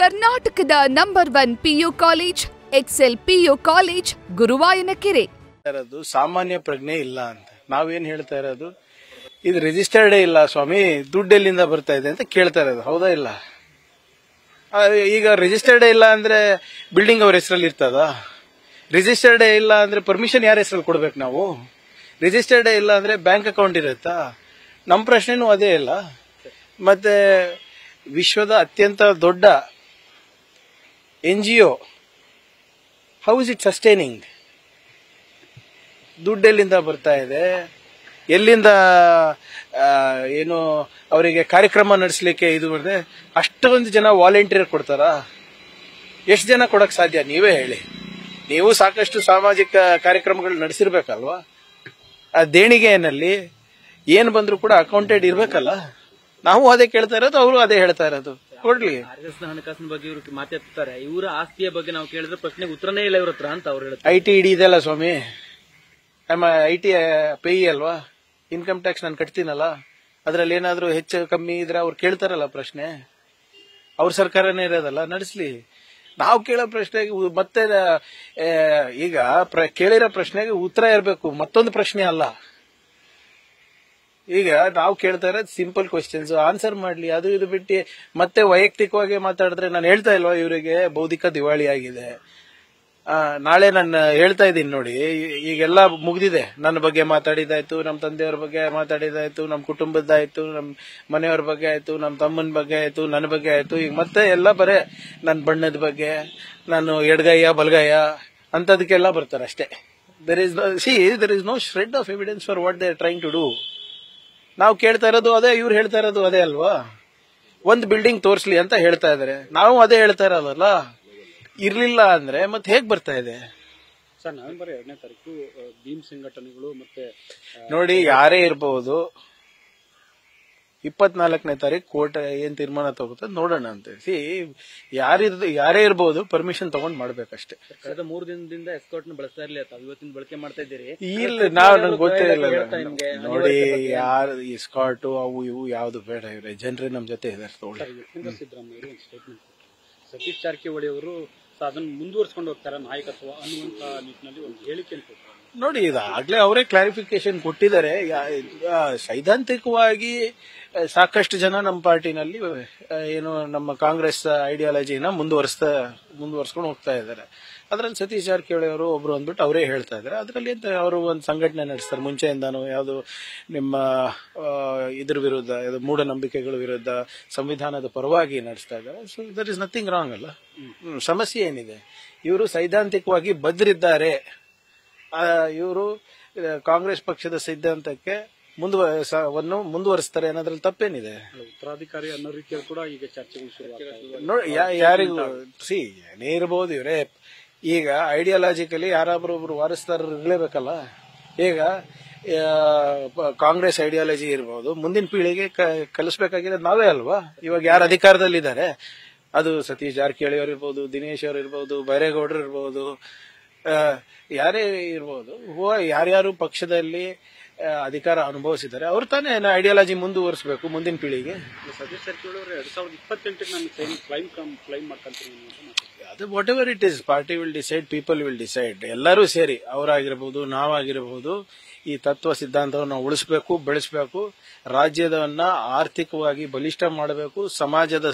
ಕರ್ನಾಟಕದ number 1 PU college excel PU college Guruvayanakere. ಸಾಮಾನ್ಯ ಪ್ರಜ್ಞೆ ಇಲ್ಲ ಅಂತ ನಾವೇನ್ ಹೇಳ್ತಾ ಇರೋದು, ಇದು ರಿಜಿಸ್ಟರ್ಡೇ ಇಲ್ಲ ಸ್ವಾಮಿ, ದುಡ್ಡೆಲ್ಲಿಂದ ಬರ್ತಾ ಇದೆ ಅಂತ ಕೇಳ್ತಾ ಇರೋದು, ಹೌದಾ ಇಲ್ಲ? ಈಗ ರಿಜಿಸ್ಟರ್ಡೇ ಇಲ್ಲ ಅಂದ್ರೆ ಬಿಲ್ಡಿಂಗ್ ಅವ್ರ ಹೆಸರಲ್ಲಿ ಇರ್ತದ? ರಿಜಿಸ್ಟರ್ಡೇ ಇಲ್ಲ ಅಂದ್ರೆ ಪರ್ಮಿಷನ್ ಯಾರ ಹೆಸರಲ್ಲಿ ಕೊಡ್ಬೇಕು ನಾವು? ರಿಜಿಸ್ಟರ್ಡೇ ಇಲ್ಲ ಅಂದ್ರೆ ಬ್ಯಾಂಕ್ ಅಕೌಂಟ್ ಇರುತ್ತಾ? ನಮ್ಮ ಪ್ರಶ್ನೆನೂ ಅದೇ ಇಲ್ಲ. ಮತ್ತೆ ವಿಶ್ವದ ಅತ್ಯಂತ ದೊಡ್ಡ NGO, how is it sustaining? ದುಡ್ಡೆಲ್ಲಿಂದ ಬರ್ತಾ ಇದೆ? ಎಲ್ಲಿಂದ ಏನು ಅವರಿಗೆ ಕಾರ್ಯಕ್ರಮ ನಡೆಸಲಿಕ್ಕೆ ಇದು ಬರ್ತದೆ? ಅಷ್ಟೊಂದು ಜನ ವಾಲಂಟಿಯರ್ ಕೊಡ್ತಾರ? ಎಷ್ಟು ಜನ ಕೊಡಕ್ ಸಾಧ್ಯ? ನೀವೇ ಹೇಳಿ. ನೀವು ಸಾಕಷ್ಟು ಸಾಮಾಜಿಕ ಕಾರ್ಯಕ್ರಮಗಳು ನಡೆಸಿರ್ಬೇಕಲ್ವಾ? ಆ ದೇಣಿಗೆಯಲ್ಲಿ ಏನ್ ಬಂದ್ರು ಕೂಡ ಅಕೌಂಟೆಡ್ ಇರ್ಬೇಕಲ್ಲ. ನಾವು ಅದೇ ಕೇಳ್ತಾ ಇರೋದು, ಅವರು ಅದೇ ಹೇಳ್ತಾ ಇರೋದು. ಕೊಡ್ಲಿ. ಹಣಕಾಸಿನ ಬಗ್ಗೆ ಇವ್ರು ಮಾತಾಡ್ತಾರೆ, ಇವರ ಆಸ್ತಿಯ ಬಗ್ಗೆ ನಾವು ಕೇಳಿದ್ರೆ ಪ್ರಶ್ನೆಗೆ ಉತ್ತರನೇ ಇಲ್ಲ ಇವ್ರ ಹತ್ರ ಅಂತ ಅವ್ರು ಹೇಳ್ತಾರೆ. IT ಇದೆಯಲ್ಲ ಸ್ವಾಮಿ, IT ಪೇ ಅಲ್ವಾ? ಇನ್ಕಮ್ ಟ್ಯಾಕ್ಸ್ ನಾನು ಕಟ್ತೀನಲ್ಲ, ಅದ್ರಲ್ಲಿ ಏನಾದ್ರು ಹೆಚ್ಚು ಕಮ್ಮಿ ಇದ್ರೆ ಅವ್ರು ಕೇಳ್ತಾರಲ್ಲ ಪ್ರಶ್ನೆ. ಅವ್ರ ಸರ್ಕಾರನೇ ಇರೋದಲ್ಲ, ನಡೆಸ್ಲಿ. ನಾವು ಕೇಳೋ ಪ್ರಶ್ನೆಗೆ ಮತ್ತೆ ಈಗ ಕೇಳಿರೋ ಪ್ರಶ್ನೆಗೆ ಉತ್ತರ ಇರಬೇಕು, ಮತ್ತೊಂದು ಪ್ರಶ್ನೆ ಅಲ್ಲ. ಈಗ ನಾವು ಕೇಳ್ತಾ ಇರೋದು ಸಿಂಪಲ್ ಕ್ವಶನ್ಸ್, ಆನ್ಸರ್ ಮಾಡ್ಲಿ. ಅದು ಇದು ಬಿಟ್ಟು ಮತ್ತೆ ವೈಯಕ್ತಿಕವಾಗಿ ಮಾತಾಡಿದ್ರೆ, ನಾನು ಹೇಳ್ತಾ ಇಲ್ವಾ ಇವರಿಗೆ ಬೌದ್ಧಿಕ ದಿವಾಳಿ ಆಗಿದೆ. ನಾಳೆ ನಾನು ಹೇಳ್ತಾ ಇದ್ದೀನಿ ನೋಡಿ, ಈಗೆಲ್ಲ ಮುಗ್ದಿದೆ. ನನ್ನ ಬಗ್ಗೆ ಮಾತಾಡಿದಾಯ್ತು, ನಮ್ಮ ತಂದೆಯವ್ರ ಬಗ್ಗೆ ಮಾತಾಡಿದಾಯ್ತು, ನಮ್ಮ ಕುಟುಂಬದ್ದಾಯ್ತು, ನಮ್ಮ ಮನೆಯವ್ರ ಬಗ್ಗೆ ಆಯ್ತು, ನಮ್ಮ ತಮ್ಮನ ಬಗ್ಗೆ ಆಯ್ತು, ನನ್ನ ಬಗ್ಗೆ ಆಯ್ತು. ಈಗ ಮತ್ತೆ ಎಲ್ಲ ಬರೇ ನನ್ನ ಬಣ್ಣದ ಬಗ್ಗೆ, ನಾನು ಎಡಗಯ್ಯ ಬಲಗಯ್ಯ ಅಂತದಕ್ಕೆಲ್ಲ ಬರ್ತಾರೆ ಅಷ್ಟೇ. There is no shred of evidence for what they are trying to do. ನಾವು ಕೇಳ್ತಾ ಇರೋದು ಅದೇ, ಇವ್ರು ಹೇಳ್ತಾ ಇರೋದು ಅದೇ ಅಲ್ವಾ? ಒಂದು ಬಿಲ್ಡಿಂಗ್ ತೋರಿಸ್ಲಿ ಅಂತ ಹೇಳ್ತಾ ಇದಾರೆ, ನಾವು ಅದೇ ಹೇಳ್ತಾ ಇರೋದಲ್ಲ. ಇರ್ಲಿಲ್ಲ ಅಂದ್ರೆ ಮತ್ತೆ ಹೇಗ್ ಬರ್ತಾ ಇದೆ? ಸರ್, ನವೆಂಬರ್ 2ನೇ ತಾರೀಕು ಭೀಮ್ ಸಂಘಟನೆಗಳು ಮತ್ತೆ ನೋಡಿ, ಯಾರೇ ಇರಬಹುದು, 24ನೇ ತಾರೀಕು ಕೋರ್ಟ್ ಏನ್ ತೀರ್ಮಾನ ತಗೋತದ ನೋಡೋಣ ಅಂತ. ಯಾರೇ ಇರಬಹುದು, ಪರ್ಮಿಷನ್ ತಗೊಂಡ್ ಮಾಡ್ಬೇಕಷ್ಟೇ. ಕಳೆದ 3 ದಿನದಿಂದ ಎಸ್ಕಾರ್ಟ್ ನ ಬಳಸ್ತಾ ಇರ್ಲಿ, ಇವತ್ತಿನ ಬಳಕೆ ಮಾಡ್ತಾ ಇದ್ದೀರಿ. ಇಲ್ಲ, ನಂಗೆ ಗೊತ್ತೇ ಇಲ್ಲ ನೋಡಿ. ಯಾರು ಎಸ್ಕಾರ್ಟ್ ಅವು ಇವು ಯಾವ್ದು ಬೇಡ, ಇವ್ರೆ ಜನರೇ ನಮ್ ಜೊತೆ ಇದಾರೆ. ಸಿದ್ದರಾಮಯ್ಯ ಸ್ಟೇಟ್ಮೆಂಟ್, ಸತೀಶ್ ಜಾರಕಿಹೊಳಿ ಅವರು ಅದನ್ನು ಮುಂದುವರಿಸಿಕೊಂಡು ಹೋಗ್ತಾರೆ ನಾಯಕತ್ವ ಅನ್ನುವಂತ ನಿಟ್ಟಿನಲ್ಲಿ ಒಂದು ಹೇಳಿಕೆ ನೋಡಿ. ಇದಾಗ್ಲೇ ಅವರೇ ಕ್ಲಾರಿಫಿಕೇಶನ್ ಕೊಟ್ಟಿದ್ದಾರೆ. ಸೈದ್ಧಾಂತಿಕವಾಗಿ ಸಾಕಷ್ಟು ಜನ ನಮ್ಮ ಪಾರ್ಟಿನಲ್ಲಿ ಏನು ನಮ್ಮ ಕಾಂಗ್ರೆಸ್ ಐಡಿಯಾಲಜಿನ ಮುಂದುವರ್ಸ್ಕೊಂಡು ಹೋಗ್ತಾ ಇದ್ದಾರೆ. ಅದ್ರಲ್ಲಿ ಸತೀಶ್ ಜಾರಕಿಹೊಳಿ ಅವರು ಒಬ್ರು ಅಂದ್ಬಿಟ್ಟು ಅವರೇ ಹೇಳ್ತಾ ಇದ್ದಾರೆ. ಅದರಲ್ಲಿ ಅವರು ಒಂದು ಸಂಘಟನೆ ನಡೆಸ್ತಾರೆ ಮುಂಚೆಯಿಂದಾನು, ಯಾವುದು ನಿಮ್ಮ ಇದ್ರ ವಿರುದ್ಧ, ಮೂಢನಂಬಿಕೆಗಳ ವಿರುದ್ಧ, ಸಂವಿಧಾನದ ಪರವಾಗಿ ನಡೆಸ್ತಾ ಇದ್ದಾರೆ. So there is nothing wrong ಅಲ್ಲ. ಸಮಸ್ಯೆ ಏನಿದೆ? ಇವರು ಸೈದ್ಧಾಂತಿಕವಾಗಿ ಬದ್ರಿದ್ದಾರೆ. ಇವರು ಕಾಂಗ್ರೆಸ್ ಪಕ್ಷದ ಸಿದ್ಧಾಂತಕ್ಕೆ ಮುಂದುವರಿಸ್ತಾರೆ ಅನ್ನೋದ್ರಲ್ಲಿ ತಪ್ಪೇನಿದೆ? ಉತ್ತರಾಧಿಕಾರಿ ಅನ್ನೋ ರೀತಿಯಲ್ಲಿ ಕೂಡ ಈಗ ಚರ್ಚೆಗಳು ಶುರು ನೋಡಿ. ಯಾರಿಗೂ ಏನೇ ಇರಬಹುದು ಇವರೇ. ಈಗ ಐಡಿಯಾಲಜಿಕಲಿ ಯಾರೊಬ್ಬರೊಬ್ರು ವಾರಸ್ದಾರರು ಇರಲೇಬೇಕಲ್ಲ. ಈಗ ಕಾಂಗ್ರೆಸ್ ಐಡಿಯಾಲಜಿ ಇರಬಹುದು, ಮುಂದಿನ ಪೀಳಿಗೆ ಕಲಿಸಬೇಕಾಗಿರೋದು ನಾವೇ ಅಲ್ವಾ? ಇವಾಗ ಯಾರು ಅಧಿಕಾರದಲ್ಲಿದ್ದಾರೆ, ಅದು ಸತೀಶ್ ಜಾರಕಿಹೊಳಿ ಅವರು ಇರ್ಬೋದು, ದಿನೇಶ್ ಅವರು ಇರ್ಬೋದು, ಬೈರೇಗೌಡರು ಇರ್ಬೋದು, ಯಾರೇ ಇರ್ಬೋದು, ಯಾರ್ಯಾರು ಪಕ್ಷದಲ್ಲಿ ಅಧಿಕಾರ ಅನುಭವಿಸಿದ್ದಾರೆ ಅವ್ರು ತಾನೇ ಐಡಿಯಾಲಜಿ ಮುಂದುವರಿಸಬೇಕು ಮುಂದಿನ ಪೀಳಿಗೆ. ಸತೀಶ್ ಜಾರಕಿಹೊಳಿ ಅವರು 2028 ನಾನು ಕ್ಲೈಮ್ ಮಾಡ್ಕೊಂತೀನಿ. ಅದು what ever it is, party will decide, people will decide. ಎಲ್ಲರೂ ಸೇರಿ, ಅವರಾಗಿರಬಹುದು, ನಾವಾಗಿರಬಹುದು, ಈ ತತ್ವ ಸಿದ್ಧಾಂತವನ್ನು ಉಳಿಸಬೇಕು, ಬೆಳೆಸಬೇಕು, ರಾಜ್ಯದವನ್ನ ಆರ್ಥಿಕವಾಗಿ ಬಲಿಷ್ಠ ಮಾಡಬೇಕು, ಸಮಾಜದ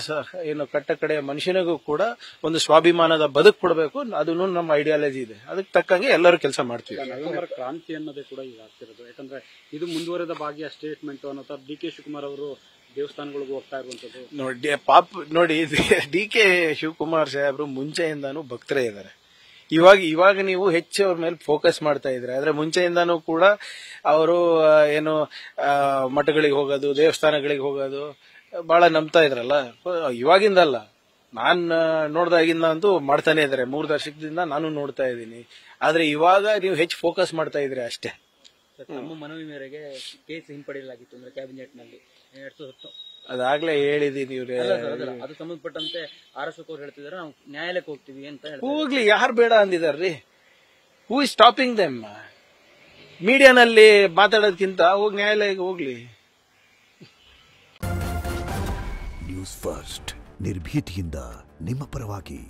ಏನು ಕಟ್ಟಕಡೆಯ ಮನುಷ್ಯನಿಗೂ ಕೂಡ ಒಂದು ಸ್ವಾಭಿಮಾನದ ಬದುಕು ಕೊಡಬೇಕು. ಅದನ್ನು ನಮ್ಮ ಐಡಿಯಾಲಜಿ ಇದೆ. ಅದಕ್ಕೆ ತಕ್ಕಂಗೆ ಎಲ್ಲರೂ ಕೆಲಸ ಮಾಡ್ತೀವಿ. ನವೆಂಬರ್ ಕ್ರಾಂತಿ ಅನ್ನೋದೇ ಕೂಡ ಈಗ ಆಗ್ತಿರೋದು. ಯಾಕಂದ್ರೆ ಇದು ಮುಂದುವರೆದ ಭಾಗ್ಯ ಸ್ಟೇಟ್ಮೆಂಟ್ ಅನ್ನೋ DK ಶಿವಕುಮಾರ್ ಅವರು ದೇವಸ್ಥಾನಗಳಿಗೆ ಹೋಗ್ತಾ ಇರುವಂತದ್ದು ನೋಡಿ. DK ಶಿವಕುಮಾರ್ ಸಾಹೇಬ್ರು ಮುಂಚೆಯಿಂದಾನು ಭಕ್ತರೇ ಇದ್ದಾರೆ. ಇವಾಗ ನೀವು ಹೆಚ್ಚು ಅವ್ರ ಮೇಲೆ ಫೋಕಸ್ ಮಾಡ್ತಾ ಇದ್ರೆ, ಆದ್ರೆ ಮುಂಚೆಯಿಂದಾನು ಕೂಡ ಅವರು ಏನು ಮಠಗಳಿಗೆ ಹೋಗೋದು, ದೇವಸ್ಥಾನಗಳಿಗೆ ಹೋಗೋದು ಬಹಳ ನಂಬ್ತಾ ಇದ್ರಲ್ಲ. ಇವಾಗಿಂದಲ್ಲ, ನಾನ್ ನೋಡ್ದಾಗಿಂದ ಅಂತೂ ಮಾಡ್ತಾನೆ ಇದಾರೆ. 3 ದಶಕದಿಂದ ನಾನು ನೋಡ್ತಾ ಇದ್ದೀನಿ. ಆದ್ರೆ ಇವಾಗ ನೀವು ಹೆಚ್ಚು ಫೋಕಸ್ ಮಾಡ್ತಾ ಇದ್ರಿ ಅಷ್ಟೇ. ನಮ್ಮ ಮನವಿ ಮೇರೆಗೆ ಕೇಸ್ ಹಿಂಪಡೆಯಲಾಗಿತ್ತು ಅಂದ್ರೆ ಕ್ಯಾಬಿನೆಟ್ ನಲ್ಲಿ 2010. ಅದಾಗ್ಲೇ ಹೇಳಿದೀನಿ. ಇವ್ರೆ ಅದು ಸಂಬಂಧಪಟ್ಟಂತೆ RSO ಅವ್ರು ಹೇಳ್ತಿದಾರೆ, ನಾವು ನ್ಯಾಯಾಲಯಕ್ಕೆ ಹೋಗ್ತೀವಿ ಅಂತ. ಹೋಗ್ಲಿ, ಯಾರು ಬೇಡ ಅಂದಿದಾರ್ರಿ? Who is stopping them? ಮೀಡಿಯಾನಲ್ಲಿ ಮಾತಾಡೋದಕ್ಕಿಂತ ಹೋಗಿ ನ್ಯಾಯಾಲಯಕ್ಕೆ ಹೋಗ್ಲಿ. ನ್ಯೂಸ್ ಫಸ್ಟ್, ನಿರ್ಭೀತಿಯಿಂದ ನಿಮ್ಮ ಪರವಾಗಿ.